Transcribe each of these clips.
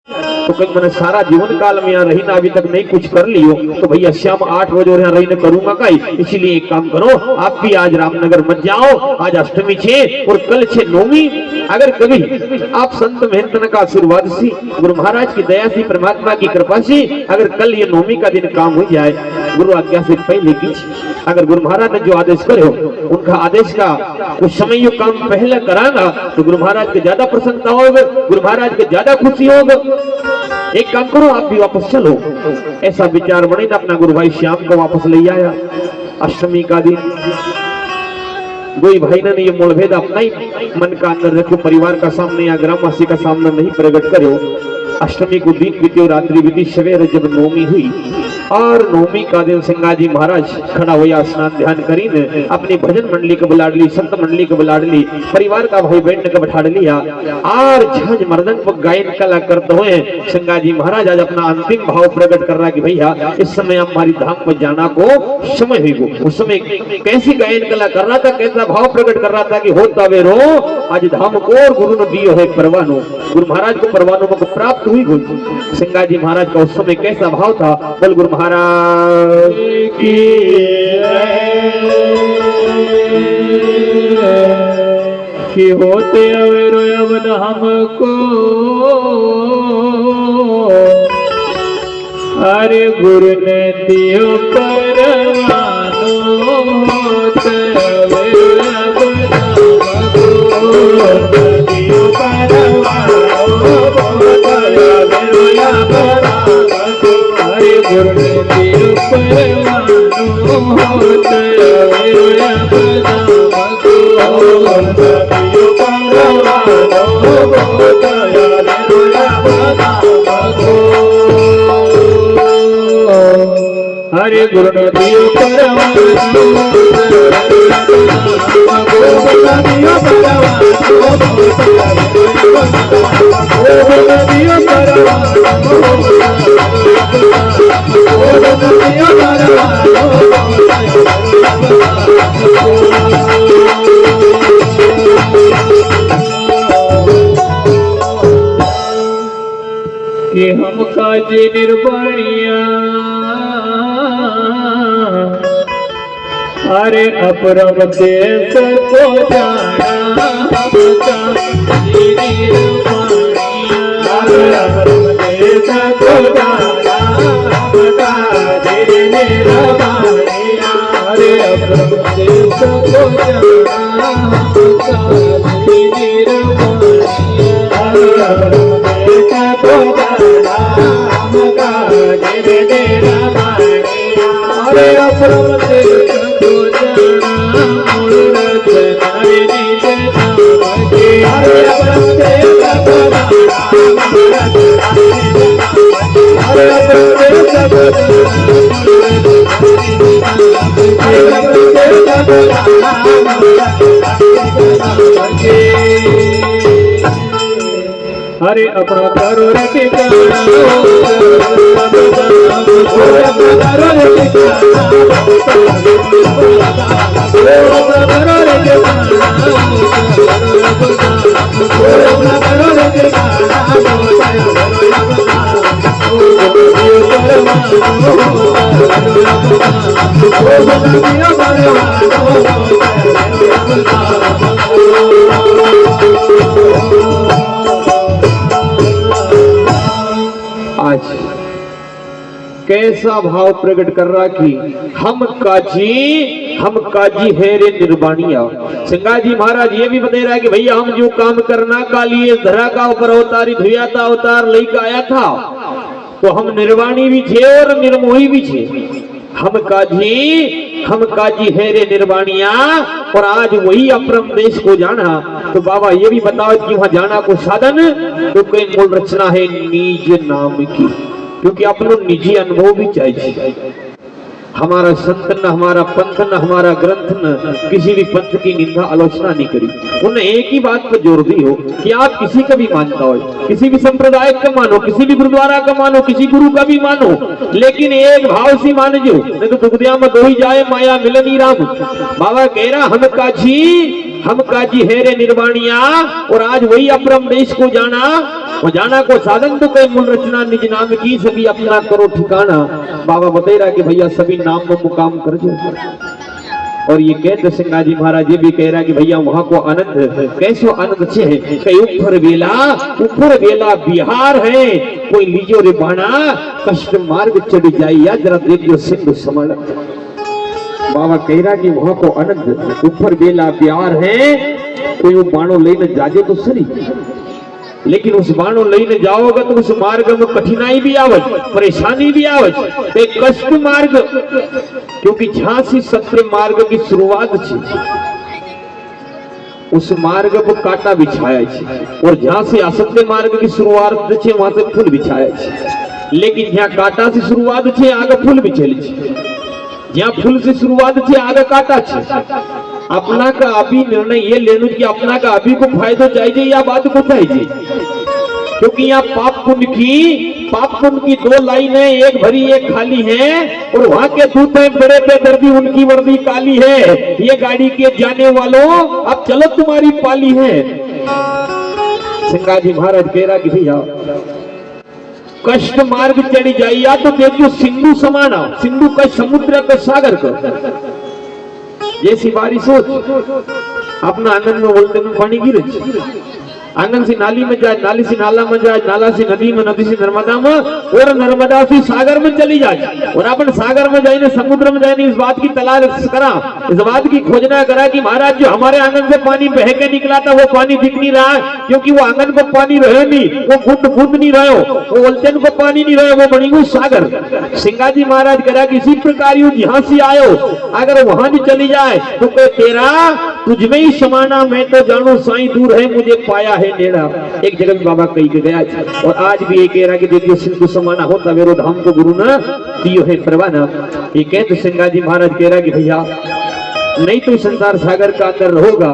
तो कहीं मैंने सारा जीवन काल में यहाँ रही ना अभी तक नहीं कुछ कर लियो तो भैया शाम 8 बजे और यहाँ रही न करूंगा कहीं। इसीलिए एक काम करो, आप भी आज रामनगर मत जाओ, आज अष्टमी छे और कल छे नौमी। अगर कभी आप संत महंतन का आशीर्वाद से, गुरु महाराज की दया से, परमात्मा की कृपा से अगर कल ये नौमी का दिन काम हो जाए गुरु आज्ञा से पहले की, अगर गुरु महाराज ने जो आदेश करे हो उनका आदेश का कुछ समय यो काम पहले कराना तो गुरु महाराज के ज्यादा प्रसन्नता होगा, गुरु महाराज के ज्यादा खुशी होगा। एक काम करो, आप भी वापस चलो। ऐसा विचार बने ना अपना गुरु भाई श्याम को वापस ले आया। अष्टमी का दिन कोई भाई ने ये मूलभेद अपना ही मन का अंदर रखो, परिवार का सामने या ग्रामवासी का सामने नहीं प्रकट करो। अष्टमी को दिन बीती और रात्रि बीती, सवेरे जब नौमी हुई और नौमी का दिन सिंगाजी महाराज खड़ा हुआ, स्नान ध्यान करीने अपनी भजन मंडली को बुला ली, संत मंडली को बुला ली, परिवार का भाई बहन को बैठा लिया और झांझ मर्दन पर गायन कला करते हुए सिंगाजी महाराज आज अपना अंतिम भाव प्रकट कर रहा कि भैया इस समय हमारी धाम पर जाना को समय हुई गो। उस समय कैसी गायन कला कर रहा था, कैसा भाव प्रकट कर रहा था कि होता वे रो आज धाम को और गुरु ने दियो है परवानो, गुरु महाराज को परवानो को प्राप्त हुई गो। सिंगाजी महाराज का उस समय कैसा भाव था, बोल गुरु महाराज की कि होते अवेरो यवन हमको अरे गुरु ने दियो परवानो, होते अवेरो यवन हमको दियो परवानो, होते अवेरो यवन हरे गुरु ने दियो परवानो, होते अवेरो यवन हमको दियो परवानो, होते अवेरो यवन हमको हरे गुरु ने दियो परवानो, कि हम काजी निर्वाणिया अरे अपरम देश को जाना, हम काजी निर्वाणिया अपरम देश को जाना, हम काजी निर्वाणिया अरे अपरम देश को जाना, हम काजी निर्वाणिया अरे अपरम देश को जाना, हम काजी निर्वाणिया अरे अपरम देश को जाना, मूल रचना निज नाम के अरे अपरम देश को जाना, मूल रचना निज नाम के अरे अपरम देश को जाना, अरे अपरम देश को जाना, मूल रचना निज नाम के हरे अपना करो रे ठिकाना, अपना करो रे ठिकाना, अपना करो रे ठिकाना, अपना करो रे ठिकाना, आज कैसा भाव प्रकट कर रहा कि हम काजी है रे निर्वाणिया। सिंगाजी महाराज ये भी बता रहा है कि भैया हम जो काम करना का लिए धरा का ऊपर अवतारी धुया था अवतार लेकर आया था तो हम निर्वाणी भी थे और निर्मोही भी थे। हम काजी है रे निर्वाणिया और आज वही अपरम देश को जाना। तो बाबा ये भी बताओ कि वहां जाना को साधन तो कोई मूल रचना है निज नाम की, क्योंकि अपनो निजी अनुभव भी चाहिए। हमारा संत न, हमारा पंथ न, हमारा ग्रंथ न किसी भी पंथ की निंदा आलोचना नहीं करी। उन्हें एक ही बात पर जोर दी हो कि आप किसी का भी मानता हो, किसी भी संप्रदाय का मानो, किसी भी गुरुद्वारा का मानो, किसी गुरु का भी मानो, लेकिन एक भाव से मान जो, नहीं तो दुखदिया में दो ही जाए माया मिलनी राम। बाबा कह रहा हम काजी है रे निर्वाणिया और आज वही अपरम देश को जाना। वो जाना को साधन तो कई मूल रचना निज नाम की सभी अपना करो ठिकाना। बाबा बता रहा कि भैया सभी नाम में मुकाम कर जो। और ये कहते सिंगा जी महाराज ये भी कह रहा कि भैया वहां को आनंद कैसो आनंद छे कई ऊपर वेला बिहार है कोई लीजो रे बाणा कष्ट मार्ग चढ़ी जाई या जरा देखियो सिंधु समण। बाबा कह रहा कि वहां को आनंद ऊपर वेला बिहार है कोई वो बाणो लेने जाजे तो सही लेकिन उस बाणो लेने जाओगे तो उस मार्ग में कठिनाई भी आवत परेशानी भी आवत एक कष्ट मार्ग क्योंकि जहां से सत्य मार्ग की शुरुआत थी उस मार्ग पर कांटा बिछाया है और जहां से असत्य मार्ग की शुरुआत थी वहां से फूल बिछाया है लेकिन जहां कांटा से शुरुआत थी आगे फूल बिछेल जहां फूल से शुरुआत थी आगे कांटा छे। अपना का अभी निर्णय ये लेना कि अपना का अभी को फायदा चाहिए या बाद को चाहिए क्योंकि यहाँ पाप पुण्य की दो लाइनें एक भरी एक खाली है और वहां के दूत हैं बड़े बेदर्दी उनकी वर्दी काली है ये गाड़ी के जाने वालों अब चलो तुम्हारी पाली है। सिंगा जी महाराज कह रहा कि भैया कष्ट मार्ग चढ़ी जाइए या तो देखियो सिंधु समाना सिंधु का समुद्र का सागर का जैसी बारिश हो अपना आंगन में बोलते में पानी गिरे आंगन से नाली में जाए नाली से नाला में जाए नाला से नदी में नदी से नर्मदा में और नर्मदा से सागर में चली जाए और अपन सागर में जाए समुद्र में जाए इस बात की तलाश करा इस बात की खोजना करा कि महाराज जो हमारे आंगन से पानी बह के निकला था वो पानी दिख नहीं रहा क्योंकि वो आंगन को पानी रहे नहीं वो बूंद नहीं रहे वो उल्टन को पानी नहीं रहे वो बनी वो सागर। सिंगा जी महाराज करा कि इसी प्रकार जहां से आयो अगर वहां भी चली जाए तो तेरा तुझमें ही समाना मैं तो जानू साईं दूर है मुझे पाया है नेड़ा। एक जगह भी बाबा कही के गया और आज भी ये कह रहा कि देखियो सिंधु समाना होता वेरो धाम को गुरु ना दियो है परवाना। ये कहते सिंगा जी महाराज कह रहा कि भैया नहीं तो संसार सागर का अंदर रहोगा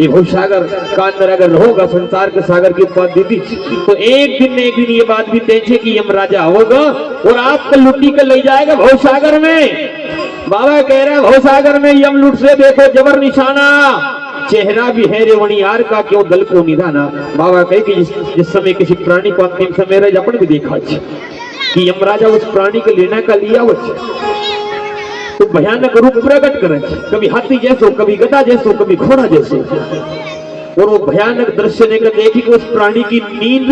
ये भव सागर का अंदर अगर रहोगा संसार के सागर की उपाधि दी तो एक दिन ये बात भी तय है कि यम राजा होगा और आपको लुटी कर ले जाएगा भव सागर में। बाबा कह रहा है भव सागर में यम लुट से देखो जबर निशाना चेहरा भी है रेवणियार का क्यों दल को निधाना। बाबा कहे कि जिस समय किसी प्राणी को अंतिम समय अपन भी देखा कि यमराजा उस प्राणी को लेना का लिया वो तो भयानक रूप प्रकट करे कभी हाथी जैसो कभी गधा जैसो कभी घोड़ा जैसो और वो भयानक दृश्य लेकर देखी कि उस प्राणी की नींद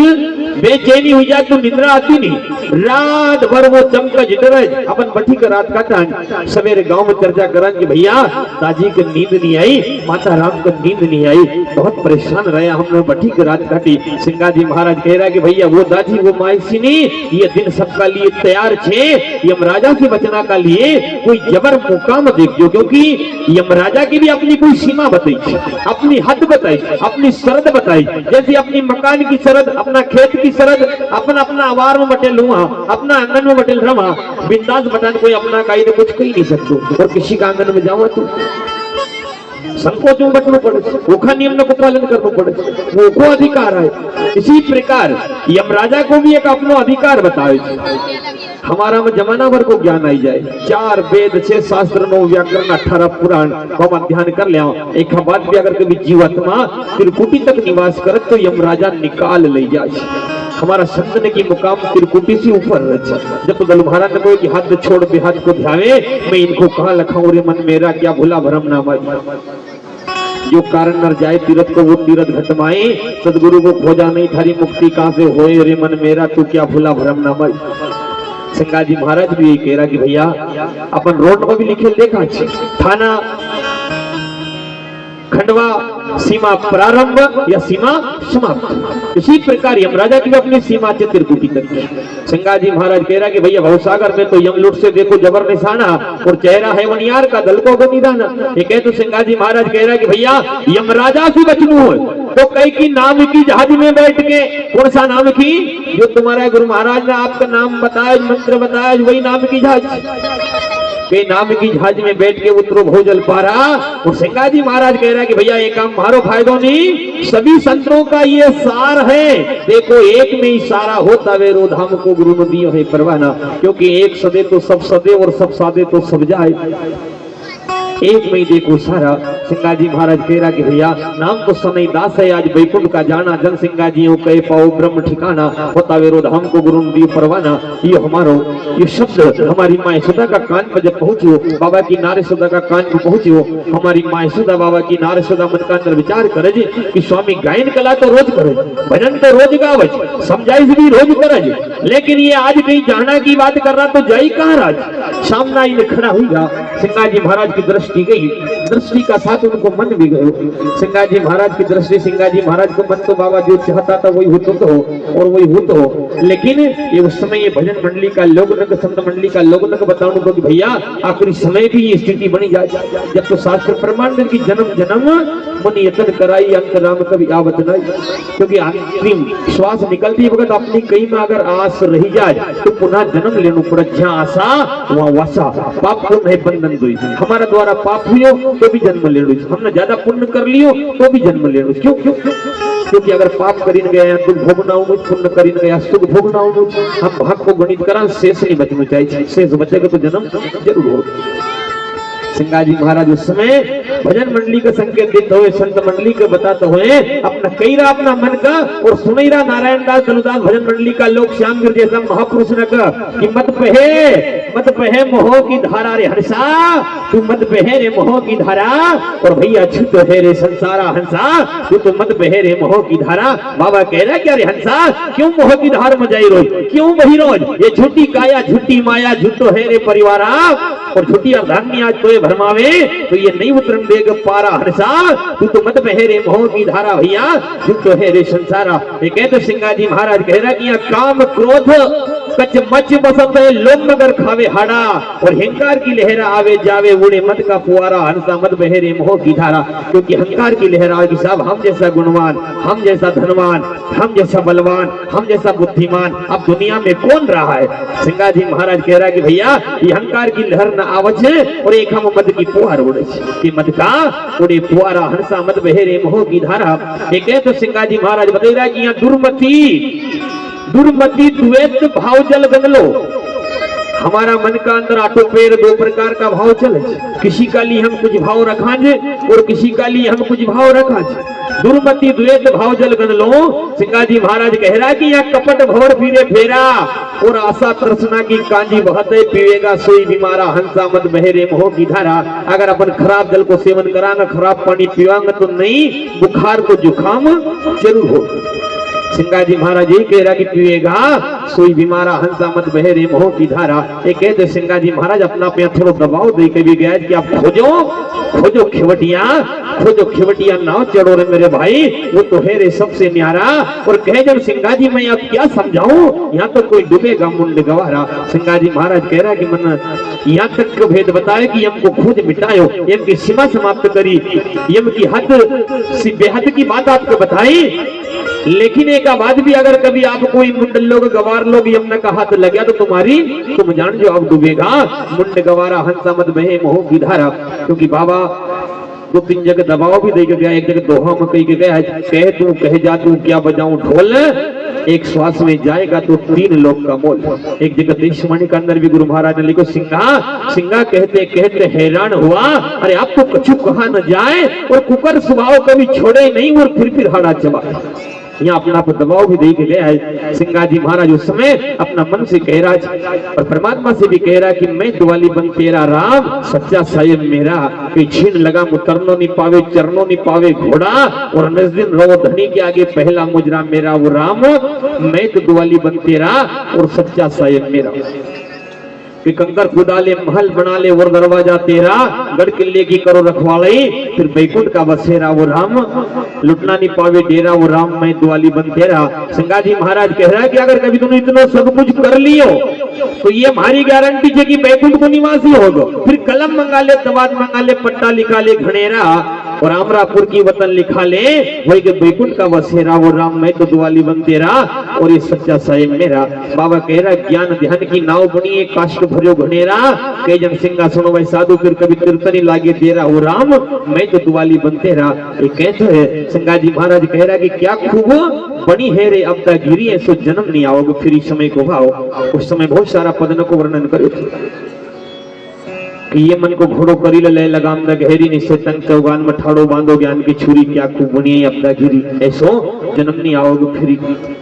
बेचैनी हुई जाए तो निद्रा आती नहीं रात भर वो चमका जिटरे अपन बठी का रात काटा सवेरे गांव में चर्चा करा कि भैया दादी को नींद नहीं आई माता राम को नींद नहीं आई बहुत परेशान रहे हमने बठी की रात काटी। सिंगा जी महाराज कह रहा कि भैया वो दादी वो मायसिनी ये दिन सबका लिए तैयार छे यमराजा से बचना का लिए कोई जबर मौका मत देखियो क्योंकि यमराजा की भी अपनी कोई सीमा बताई अपनी हद बताई अपनी शरद बताई जैसे अपनी मकान की शरद अपना खेत की शरद अपना आवार में बटेल लूहा अपना आंगन में बटेल रमा बिंदास बटन कोई अपना काई ने कुछ कही नहीं सकते और किसी का आंगन में जाओ तो संकोच में बटना पड़े वो नियम को पालन करना पड़े वो को अधिकार है। इसी प्रकार यमराजा को भी एक अपना अधिकार बताए हमारा में जमाना भर को ज्ञान आई जाए 4 वेद 6 शास्त्र 9 व्याकरण 18 पुराण को हम ध्यान कर ले एक बात भी अगर कभी जीवात्मा त्रिकुटी तक निवास करे तो यमराजा निकाल ले जाए हमारा संतन की मुकाम त्रिकुटी से ऊपर जब तो दल महाराज ने कोई कि हाथ छोड़ बेहाथ को ध्यावे मैं इनको कहाँ लखाऊं रे मन मेरा क्या भूला भरम नाम जो कारण नर जाए तीरथ को वो तीरथ घटमाए सदगुरु को खोजा नहीं थारी मुक्ति कहां से होए रे मन मेरा तू क्या भूला भरम नाम। सिंगा जी महाराज भी यही कह रहा कि भैया अपन रोड पर भी लिखे देखा थाना खंडवा सीमा प्रारंभ या सीमा समाप्त इसी प्रकार यमराजा की भी अपनी सीमा त्रिकुटी तक है। सिंगा जी महाराज कह रहा कि भैया भवसागर में तो यमलुट से देखो जबर निशाना और चेहरा है वनियार का दल को निदाना। ये कह तो सिंगा जी महाराज कह रहा कि भैया यमराजा से बचनू है तो कई की नाम की जहाज में बैठ के कौन सा नाम की जो तुम्हारा गुरु महाराज ने आपका नाम बताया मंत्र बताया वही नाम की जहाज के नाम की जहाज में बैठ के उतरो भोजल पारा। और सिंगा जी महाराज कह रहा है कि भैया ये काम मारो फायदो नहीं सभी संतों का ये सार है देखो एक में ही सारा होता वे रो धाम को गुरु ने दियो है परवाना क्योंकि एक सदे तो सब सदे और सब सादे तो सब जाए। एक में ही देखो सारा। सिंगा जी महाराज कह रहा कि भैया नाम तो सनई दास है, आज बैकुंठ का जाना, जन सिंगा जी कह पाओ ब्रह्म ठिकाना, होता वेरो धाम को गुरु दी परवाना। ये हमारो ये शब्द हमारी माँ यशोदा का कान पर जब पहुंचो, बाबा की नारे यशोदा का कान पर पहुंचो, हमारी माँ यशोदा बाबा की नारे यशोदा मन का अंदर विचार करे कि स्वामी गायन कला तो रोज करे, भजन तो रोज गावे, समझाइश भी रोज करे, लेकिन ये आज कहीं जाना की बात कर रहा तो जाई कहाँ राज। सामना ही खड़ा हुआ, सिंगा जी महाराज की दृष्टि गई, दृष्टि का साथ उनको मन भी गयो। सिंगा जी महाराज की दृष्टि, सिंगा जी महाराज को मन तो बाबा जो चाहता था वही होता तो और वही हो तो, लेकिन ये उस समय ये भजन मंडली का लोग संत मंडली का लोग बताऊं तो कि भैया आखिरी समय भी ये स्थिति बनी जाए जब तो शास्त्र प्रमाण की जन्म जन्म मुनि यतन कराई अंतराम कभी आवत नहीं। क्योंकि अंतिम श्वास निकलती वक्त अपनी कहीं में अगर आस रही जाए तो पुनः जन्म लेना पड़े, जहाँ आशा वहाँ वासा, पाप पुण्य है बंधन दो। हमारा द्वारा पाप हुए तो भी जन्म ले लो, हमने ज्यादा पुण्य कर लियो तो भी जन्म ले लो। क्यों क्यों क्योंकि अगर पाप करीन गया दुख भोगना हो, पुण्य करीन गया सुख भोगना हो, हम भाग को गणित करा शेष नहीं बचना चाहिए, शेष बचेगा तो जन्म जरूर हो। सिंगा जी महाराज उस समय भजन मंडली का संकेत देते हुए, संत मंडली को बताते हुए अपना कई रहा अपना मन का और सुनैरा नारायण दास दलुदास भजन मंडली का लोग श्याम गिर जैसा महापुरुष न का कि मत पहे मोह की धारा रे हंसा, तू मत बहे रे मोह की धारा, और भैया छुट है रे संसारा हंसा, तू तो मत बहे रे मोह की धारा। बाबा कह रहा क्या रे हंसा, क्यों मोह की धार में जाई रोज, क्यों वही रोज, ये झूठी काया झूठी माया झूठो है रे परिवारा, और झूठी अर्धांगी आज तो भरमावे तो ये नहीं उतरन देगा पारा हंसा, तू तो मत बहे रे मोह की धारा, भैया झूठो है रे संसारा। ये कहते सिंगा जी महाराज कह रहा कि यहाँ काम क्रोध कच मच बसत है लोग मगर खावे हाड़ा, और हिंकार की लहरा आवे जावे उड़े मत का फुआरा, हंसा मत बहेरे मोह की धारा। क्योंकि हंकार की लहरा की साहब हम जैसा गुणवान, हम जैसा धनवान, हम जैसा बलवान, हम जैसा बुद्धिमान अब दुनिया में कौन रहा है। सिंगा जी महाराज कह रहा कि भैया ये हंकार की लहर न आवच है और एक हम मत की फुहार उड़े कि मत का उड़े फुआरा, हंसा मत बहेरे मोह की धारा। ये कह तो सिंगा जी महाराज बता रहा कि यहाँ दुर्मति द्वैत भाव जल गंगलो, हमारा मन का अंदर आटो पैर दो प्रकार का भाव चले, किसी का लिए हम कुछ भाव रखांजे और किसी का लिए हम कुछ भाव रखांजे। दुर्मति द्वैत भाव जल गंगलो, सिंगा जी महाराज कह रहा कि यहाँ कपट भवर फिरे फेरा, और आशा तृष्णा की कांजी बहते पीवेगा सोई बीमारा, हंसा मत बहेरे मोह की धारा। अगर अपन खराब जल को सेवन करांगा, खराब पानी पीवांगा तो नहीं, बुखार को जुकाम जरूर हो। सिंगा जी महाराज यही कह रहा कि पिएगा सोई बीमारा, हंसा मत बहेरे मोह की धारा। ये कहते सिंगा जी महाराज अपना पे थोड़ा दबाव दे के भी गया कि आप खोजो खिवटिया नाव चढ़ो रे मेरे भाई, वो तो है रे सबसे न्यारा। और कहे जब सिंगा जी मैं अब क्या समझाऊं, यहाँ तो कोई डूबेगा मुंड गवारा। सिंगा जी महाराज कह रहा कि मन यहाँ तक का भेद बताए कि यम को खोज मिटायो, यम की सीमा समाप्त करी, यम की हद बेहद की बात आपको बताई। लेकिन एक आवाज भी अगर कभी आप कोई मुंडल लोग गवार लोग यमुना का हाथ लग गया तो तुम जान जो अब डूबेगा मुंड गवारा, हंसा मत बहे मोह की धारा। क्योंकि बाबा दो तीन जगह दबाव भी दे के गया, एक जगह दोहा में कही के गया कह तू कह जा तू क्या बजाऊं ढोल, एक श्वास में जाएगा तो 3 लोग का मोल। एक जगह देशवाणी के अंदर भी गुरु महाराज ने लिखो सिंगा कहते कहते हैरान हुआ, अरे आप तो कछु कहा न जाए और कुकर स्वभाव कभी छोड़े नहीं और फिर हाड़ा चबा। यहाँ अपना पर दबाव भी दे के गया है। सिंगा जी महाराज उस समय अपना मन से कह रहा और परमात्मा से भी कह रहा कि मैं द्वाली बन तेरा राम, सच्चा साहिब मेरा, कि छीन लगा मुतरनो नहीं पावे चरणों नहीं पावे घोड़ा, और नजदीन रो धनी के आगे पहला मुजरा मेरा वो राम, मैं तो द्वाली बन तेरा और सच्चा साहिब मेरा। कि कंकर खुदा ले महल बना ले वो दरवाजा तेरा, गढ़ किले की करो रखवाली, फिर बैकुंठ का बसेरा वो राम, लुटना नहीं पावे डेरा वो राम, मैं द्वाली बन तेरा। सिंगा जी महाराज कह रहा है कि अगर कभी तुमने इतना सब कुछ कर लियो तो ये हमारी गारंटी है कि बैकुंठ को निवासी होगा। फिर कलम मंगा ले, दवात मंगा ले, पट्टा लिखा ले घनेरा, और अमरापुर की वतन लिखा ले, वही के बैकुंठ का बसेरा वो राम, मैं तो द्वाली बन तेरा और ये सच्चा साहिब मेरा। बाबा कह रहा ज्ञान ध्यान की नाव बनी काष्ट भरो घनेरा, कई जन सिंगा सुनो भाई साधु फिर कभी कीर्तनी लागे तेरा वो राम, मैं तो द्वाली बन तेरा। ये कहते है सिंगा जी महाराज कह रहा कि क्या खूब बनी है रे अब तक गिरी, ऐसो जन्म नहीं आओगे फिर इस समय को भाव। उस समय बहुत सारा पदन को वर्णन करो। कि ये मन को घोड़ो करी ले लगाम द गहरी निश्चय तंग चौगान में ठाड़ो बांधो ज्ञान की छुरी क्या खूब बुनिए अपना गिरी ऐसो जन्म नहीं आओगे फिर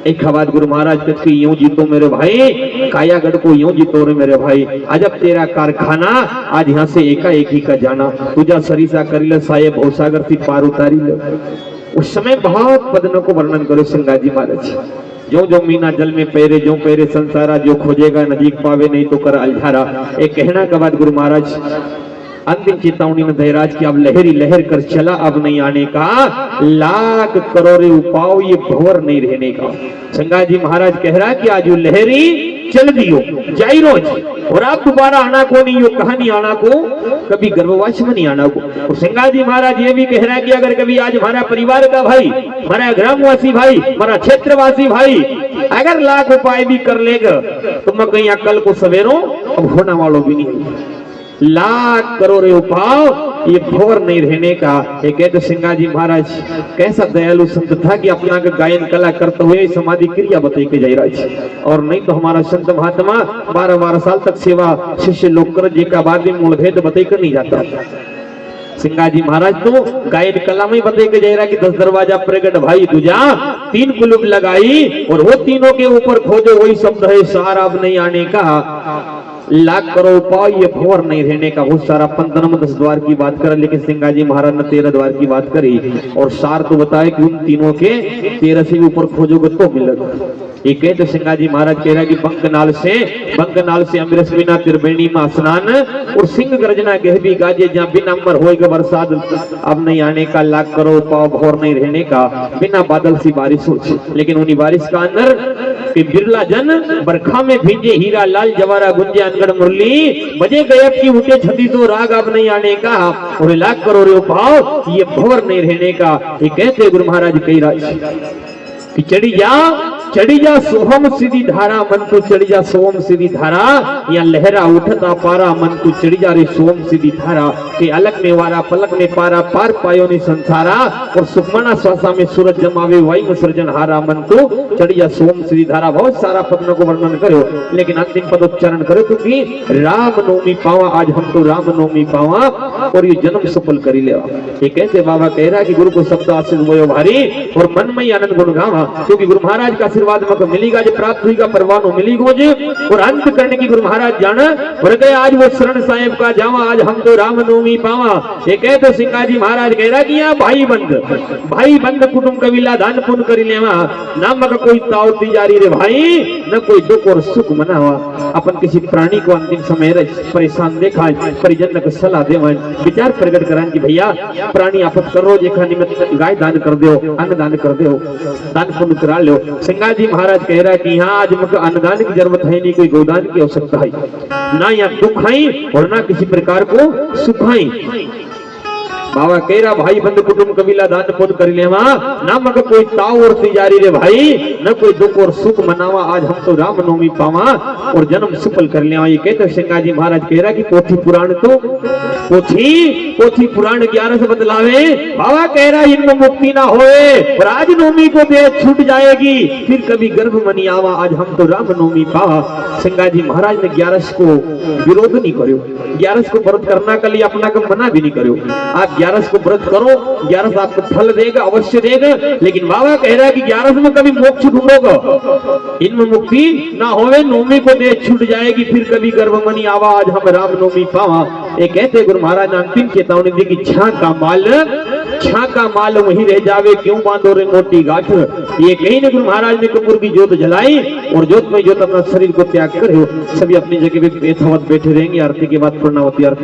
एक खबात गुरु महाराज कच की यूं जीतो मेरे भाई कायागढ़ को यूं जीतो रे मेरे भाई आज अब तेरा कारखाना आज यहाँ से एकाएक ही का जाना तुझा सरीसा करी ले साये भवसागर थी पार उतारी ले। उस समय बहुत पदनों को वर्णन करो सिंगाजी महाराज जो जो मीना जल में पैरे जो पैरे संसारा जो खोजेगा नजीक पावे नहीं तो कर अलझारा। एक कहना के बाद गुरु महाराज अंतिम चेतावनी में धैराज की अब लहरी लहर कर चला अब नहीं आने का लाख करोड़े उपाव ये भंवर नहीं रहने का। संगाजी महाराज कह रहा कि आज लहरी चल दियो जाई रोज और आप दोबारा आना को नहीं यो कहानी आना को कभी गर्भवास में नहीं आना को। और सिंगाजी महाराज ये भी कह रहा है कि अगर कभी आज हमारा परिवार का भाई हमारा ग्रामवासी भाई हमारा क्षेत्रवासी भाई अगर लाख उपाय भी कर लेगा तो मैं कहीं कल को सवेरों अब होना वालों भी नहीं लाख करोड़े उपाय ये भंवर नहीं रहने का। एक तो सिंगाजी महाराज कैसा दयालु संत था कि अपना का गायन कला करते हुए समाधि क्रिया बताई के जाई रहा और नहीं तो हमारा संत महात्मा 12-12 साल तक सेवा शिष्य लोग कर जे का बाद में मूल भेद बताई कर नहीं जाता। सिंगाजी महाराज तो गायन कला में बताई के जाई रहा कि 10 दरवाजा प्रगट भाई दूजा 3 कुलुप लगाई और वो तीनों के ऊपर खोजो वही शब्द है सार अब नहीं आने का लाख करोड़ उपाय ये भंवर नहीं रहने का। बहुत सारा 15 द्वार की बात करे लेकिन सिंगाजी महाराज ने 13 द्वार की बात करी और सार तो बताए कि उन तीनों के 13 से ऊपर खोजोगे तो मिलेगा। एक है तो सिंगाजी महाराज कह रहा है कि बंकनाल से अमृत बिना त्रिवेणी में स्नान और सिंह गर्जना कह भी गाजे जहाँ बिना अमर होएगा बरसात अब नहीं आने का लाख करोड़ पाव भंवर नहीं रहने का बिना बादल सी बारिश हो। लेकिन उन्हीं बारिश का अंदर कि बिरला जन बरखा में भींजे हीरा लाल जवारा गुंजे अनगढ़ मुरली बजे गयब की उठे छती तो राग अब नहीं आने का और लाख करोड़ उपाव ये भंवर नहीं रहने का। ये कहते गुरु महाराज कही राज कि चढ़ी जा सोहम सीधी धारा मन को चढ़ी जा सोहम सीधी धारा या लहरा उठता पारा मन को चढ़ी जा रे सोहम सीधी धारा के अलग में वारा पलक में पारा पार पायो ने संसारा और सुखमना श्वासा में सूरज जमावे वाई में सृजन हारा मन को चढ़ी जा सोहम सीधी धारा। बहुत सारा पदों को वर्णन करो लेकिन अंतिम पद उच्चारण करो क्योंकि राम नवमी पावा आज हम तो राम नवमी पावा और ये जन्म सफल करी ले। ये कहते बाबा कह रहा है कि गुरु को शब्द आशीष वो भारी और मन में आनंद गुण गावा क्योंकि गुरु महाराज का आशीर्वाद मको मिलेगा जो प्राप्त हुई का परवानो मिलेगा जो और अंत करने की गुरु महाराज जाना और गए आज वो शरण साहेब का जावा आज हम तो राम नवमी पावा। ये कहे तो सिंगाजी महाराज कह रहा कि यहाँ भाई बंद कुटुंब कबीला दान पुण्य कर लेवा ना मका कोई ताव तिजारी रे भाई न कोई दुख और सुख मनावा। अपन किसी प्राणी को अंतिम समय परेशान देखा परिजन को सलाह देवा विचार प्रकट करान कि भैया प्राणी आपत करो जेखा निमित्त गाय दान कर दो अन्न दान कर दो दान पुण्य करा लो। सिंगाजी महाराज कह रहा है कि यहाँ आज मतलब अन्नदान की जरूरत है नहीं कोई गोदान की आवश्यकता है ना यहाँ दुख है और ना किसी प्रकार को सुख है। बाबा कह रहा भाई बंद कुटुंब कबीला दान पुण्य कर लेवा ना मगर कोई ताव और तिजारी रे भाई न कोई दुख और सुख मनावा आज हम तो राम नवमी पावा और जन्म सफल कर लेवा। ये कहते सिंगाजी महाराज कह रहा कि पोथी पुराण तो पोथी पुराण 11 से बदलावे। बाबा कह रहा इनमें मुक्ति ना होए और आज नवमी को देह छूट जाएगी फिर कभी गर्भ मनी आवा आज हम तो राम नवमी पावा। सिंगाजी महाराज ने 11 को विरोध नहीं करो 11 को व्रत करना के लिए अपना को मना भी नहीं करो। आप 11 को व्रत करो 11 आपको फल देगा अवश्य देगा लेकिन बाबा कह रहा है कि 11 में कभी मोक्ष ढूंढोगा इनमें मुक्ति ना होवे नवमी को देह छूट जाएगी फिर कभी गर्भमनी आवा आज हम राम नवमी पावा। ये कहते गुरु महाराज ने अंतिम चेतावनी दी कि छा का माल वहीं रह जावे क्यों बांधो रे मोटी गांठ। ये कहीं ने गुरु महाराज ने कपूर की जोत जलाई और जोत में जोत अपना शरीर को त्याग करे सभी अपनी जगह पे यथावत बैठे रहेंगे। आरती के बाद पूर्णावती आरती